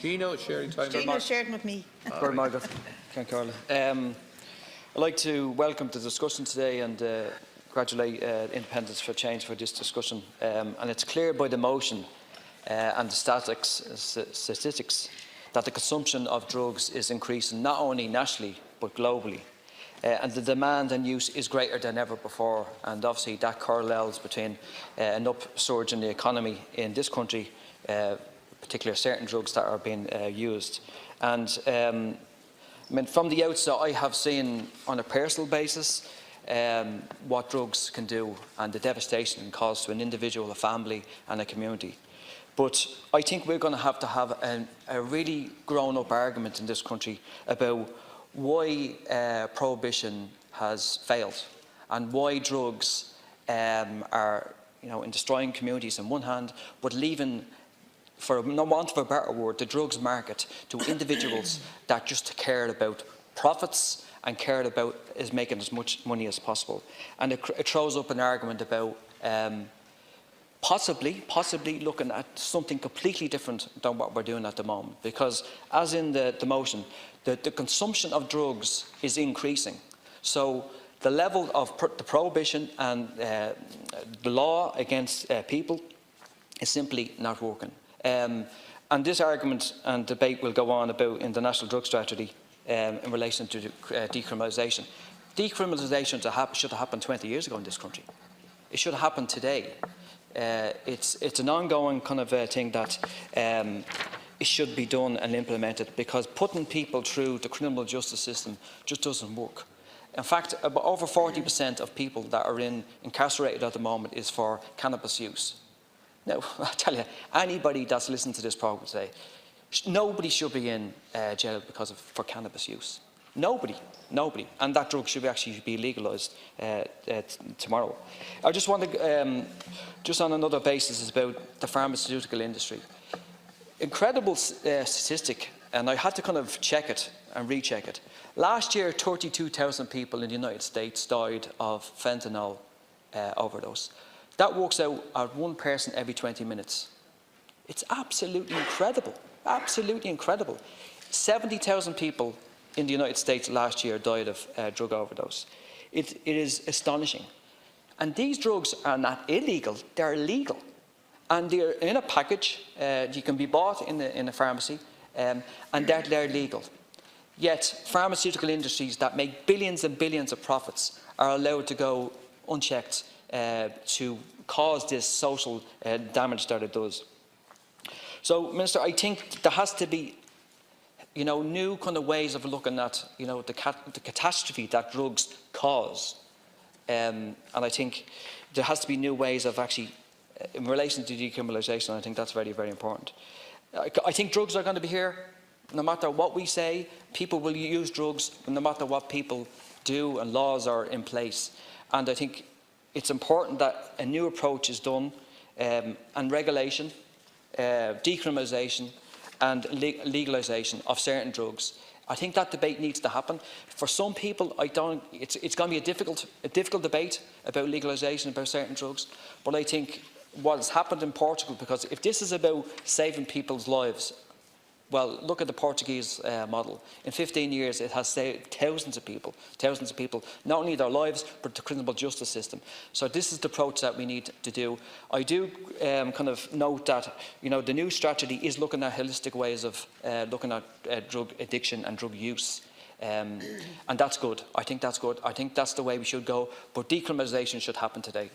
Gino, sharing time. Gino shared with me. Good morning, Carla. I'd like to welcome the discussion today and congratulate Independents for Change for this discussion. And it's clear by the motion and the statistics that the consumption of drugs is increasing not only nationally but globally. And the demand and use is greater than ever before, and obviously that correlates between an upsurge in the economy in this country, particularly certain drugs that are being used. And I mean, from the outset, I have seen on a personal basis what drugs can do and the devastation it can cause to an individual, a family and a community. But I think we're going to have a really grown-up argument in this country about why prohibition has failed and why drugs are, in destroying communities on one hand, but leaving, for no want of a better word, the drugs market to individuals that just cared about profits and cared about is making as much money as possible. And it throws up an argument about possibly looking at something completely different than what we're doing at the moment. Because, as in the motion, the consumption of drugs is increasing. So the level of the prohibition and the law against people is simply not working. And this argument and debate will go on about in the National Drug Strategy in relation to decriminalisation. Decriminalisation should have happened 20 years ago in this country. It should have happened today. It's an ongoing kind of thing that it should be done and implemented, because putting people through the criminal justice system just doesn't work. In fact, about over 40% of people that are incarcerated at the moment is for cannabis use. Now, I tell you, anybody that's listening to this programme today, nobody should be in jail for cannabis use. Nobody. And that drug should actually be legalised tomorrow. I just want to, just on another basis, is about the pharmaceutical industry. Incredible statistic, and I had to kind of check it and recheck it. Last year, 32,000 people in the United States died of fentanyl overdose. That works out at one person every 20 minutes. It's absolutely incredible. Absolutely incredible. 70,000 people in the United States last year died of drug overdose. It is astonishing. And these drugs are not illegal, they're legal. And they're in a package, you can be bought in a pharmacy, and they're legal. Yet pharmaceutical industries that make billions and billions of profits are allowed to go unchecked to cause this social damage that it does. So, Minister, I think there has to be new kind of ways of looking at, the catastrophe that drugs cause. And I think there has to be new ways of actually, in relation to decriminalisation, I think that's very, very important. I think drugs are going to be here. No matter what we say, people will use drugs, no matter what people do, and laws are in place. And I think it's important that a new approach is done, and regulation, decriminalisation, and legalisation of certain drugs. I think that debate needs to happen. For some people, it's going to be a difficult debate about legalisation about certain drugs. But I think what has happened in Portugal, because if this is about saving people's lives, well, look at the Portuguese model. In 15 years, it has saved thousands of people, not only their lives, but the criminal justice system. So this is the approach that we need to do. I do kind of note that, the new strategy is looking at holistic ways of looking at drug addiction and drug use. And that's good. I think that's good. I think that's the way we should go. But decriminalisation should happen today.